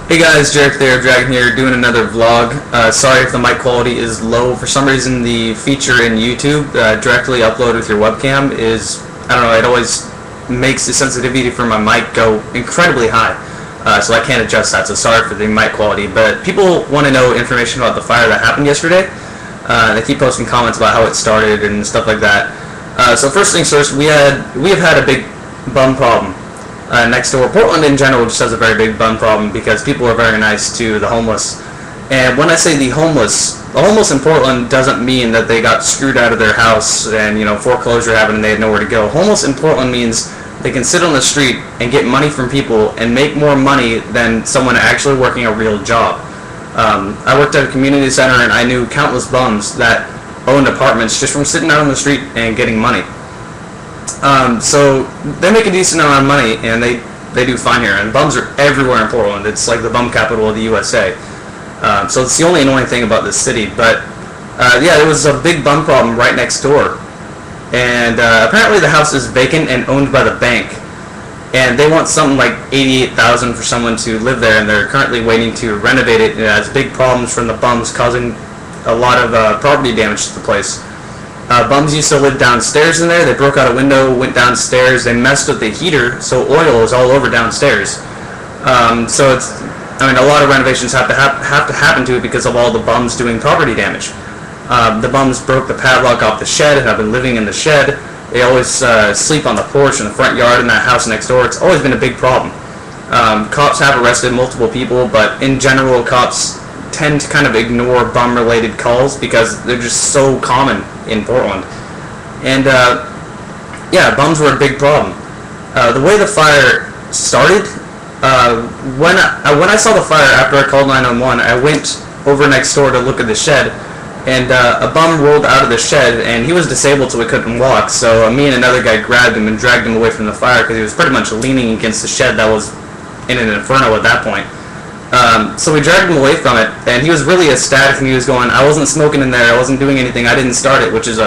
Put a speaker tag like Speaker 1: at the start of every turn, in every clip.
Speaker 1: Hey guys, Jarek there, Dragon here, doing another vlog. Sorry if the mic quality is low. For some reason, the feature in YouTube, directly upload with your webcam, is, I don't know, it always makes the sensitivity for my mic go incredibly high. So I can't adjust that, so sorry for the mic quality. But people want to know information about the fire that happened yesterday. They keep posting comments about how it started and stuff like that. So first things first, we have had a big bum problem. Next door. Portland in general just has a very big bum problem because people are very nice to the homeless. And when I say the homeless in Portland doesn't mean that they got screwed out of their house and, foreclosure happened and they had nowhere to go. Homeless in Portland means they can sit on the street and get money from people and make more money than someone actually working a real job. I worked at a community center and I knew countless bums that owned apartments just from sitting out on the street and getting money. So they make a decent amount of money, and they do fine here. And bums are everywhere in Portland. It's like the bum capital of the USA. So it's the only annoying thing about this city. But yeah, there was a big bum problem right next door, and apparently the house is vacant and owned by the bank, and they want something like $88,000 for someone to live there, and they're currently waiting to renovate it. It has big problems from the bums, causing a lot of property damage to the place. Bums used to live downstairs in there. They broke out a window, went downstairs. They messed with the heater, so oil is all over downstairs. So a lot of renovations have to happen to it because of all the bums doing property damage. The bums broke the padlock off the shed and have been living in the shed. They always sleep on the porch in the front yard in that house next door. It's always been a big problem. Cops have arrested multiple people, but in general, cops tend to kind of ignore bum-related calls because they're just so common in Portland. And yeah, bums were a big problem. The way the fire started, when I saw the fire after I called 911, I went over next door to look at the shed, and a bum rolled out of the shed, and he was disabled so he couldn't walk. So me and another guy grabbed him and dragged him away from the fire because he was pretty much leaning against the shed that was in an inferno at that point. So we dragged him away from it, and he was really ecstatic, and he was going, I wasn't smoking in there, I wasn't doing anything, I didn't start it, which is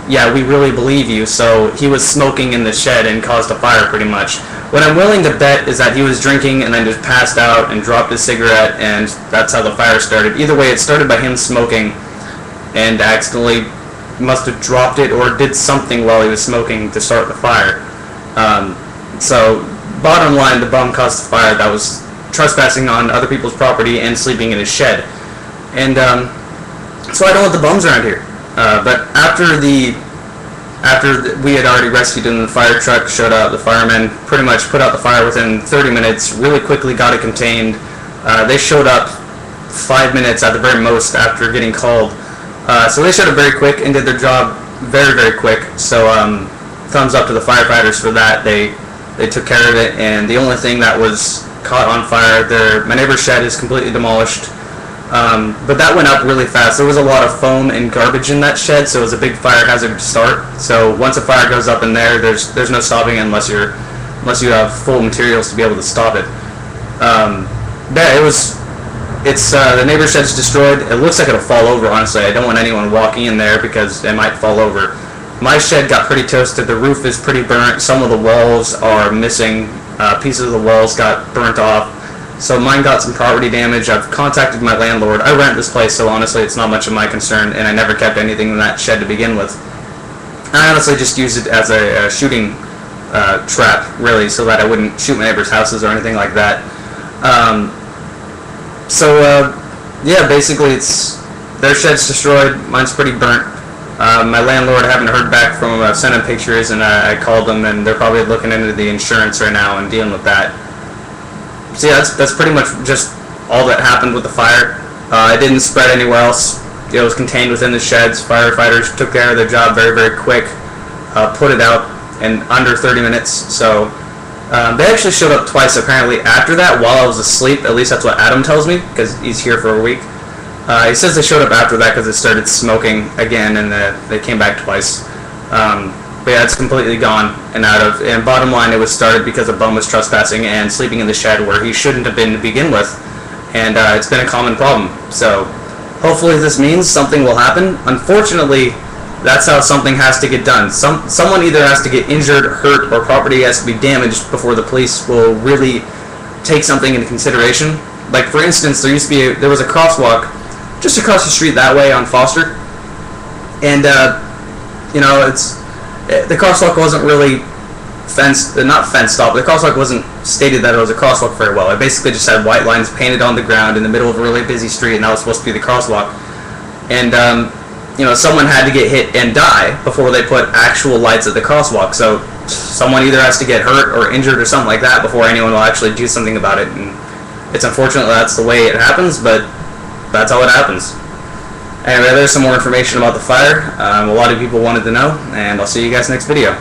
Speaker 1: yeah, we really believe you. So he was smoking in the shed and caused a fire pretty much. What I'm willing to bet is that he was drinking and then just passed out and dropped his cigarette, and that's how the fire started. Either way, it started by him smoking and accidentally must have dropped it or did something while he was smoking to start the fire. So bottom line, the bum caused the fire. That was trespassing on other people's property and sleeping in his shed. And so I don't want the bums around here. But after we had already rescued him, the fire truck showed up. The firemen pretty much put out the fire within 30 minutes, really quickly got it contained. They showed up 5 minutes at the very most after getting called. So they showed up very quick and did their job very, very quick. So thumbs up to the firefighters for that. They took care of it, and the only thing that was caught on fire, my neighbor's shed is completely demolished. But that went up really fast. There was a lot of foam and garbage in that shed, so it was a big fire hazard to start. So once a fire goes up in there, there's no stopping unless you have full materials to be able to stop it. Yeah, the neighbor's shed's destroyed. It looks like it'll fall over, honestly. I don't want anyone walking in there because it might fall over. My shed got pretty toasted. The roof is pretty burnt. Some of the walls are missing. Pieces of the walls got burnt off. So mine got some property damage. I've contacted my landlord. I rent this place, so honestly it's not much of my concern, and I never kept anything in that shed to begin with. I honestly just used it as a shooting trap, really, so that I wouldn't shoot my neighbors' houses or anything like that. Yeah, basically their shed's destroyed. Mine's pretty burnt. My landlord, I haven't heard back from him. I've sent him pictures, and I called them, and they're probably looking into the insurance right now and dealing with that. So yeah, that's pretty much just all that happened with the fire. It didn't spread anywhere else. It was contained within the sheds. Firefighters took care of their job very, very quick. Put it out in under 30 minutes. So they actually showed up twice apparently after that while I was asleep. At least that's what Adam tells me, because he's here for a week. He says they showed up after that because it started smoking again, and they came back twice. But yeah, it's completely gone and out of. And bottom line, it was started because a bum was trespassing and sleeping in the shed where he shouldn't have been to begin with. And it's been a common problem. So hopefully this means something will happen. Unfortunately, that's how something has to get done. Someone either has to get injured, hurt, or property has to be damaged before the police will really take something into consideration. like for instance, there was a crosswalk just across the street that way on Foster, and the crosswalk wasn't really not fenced off. The crosswalk wasn't stated that it was a crosswalk very well. It basically just had white lines painted on the ground in the middle of a really busy street, and that was supposed to be the crosswalk. And someone had to get hit and die before they put actual lights at the crosswalk. So someone either has to get hurt or injured or something like that before anyone will actually do something about it. And it's unfortunate that's the way it happens, but that's how it happens. Anyway, there's some more information about the fire. A lot of people wanted to know, and I'll see you guys next video.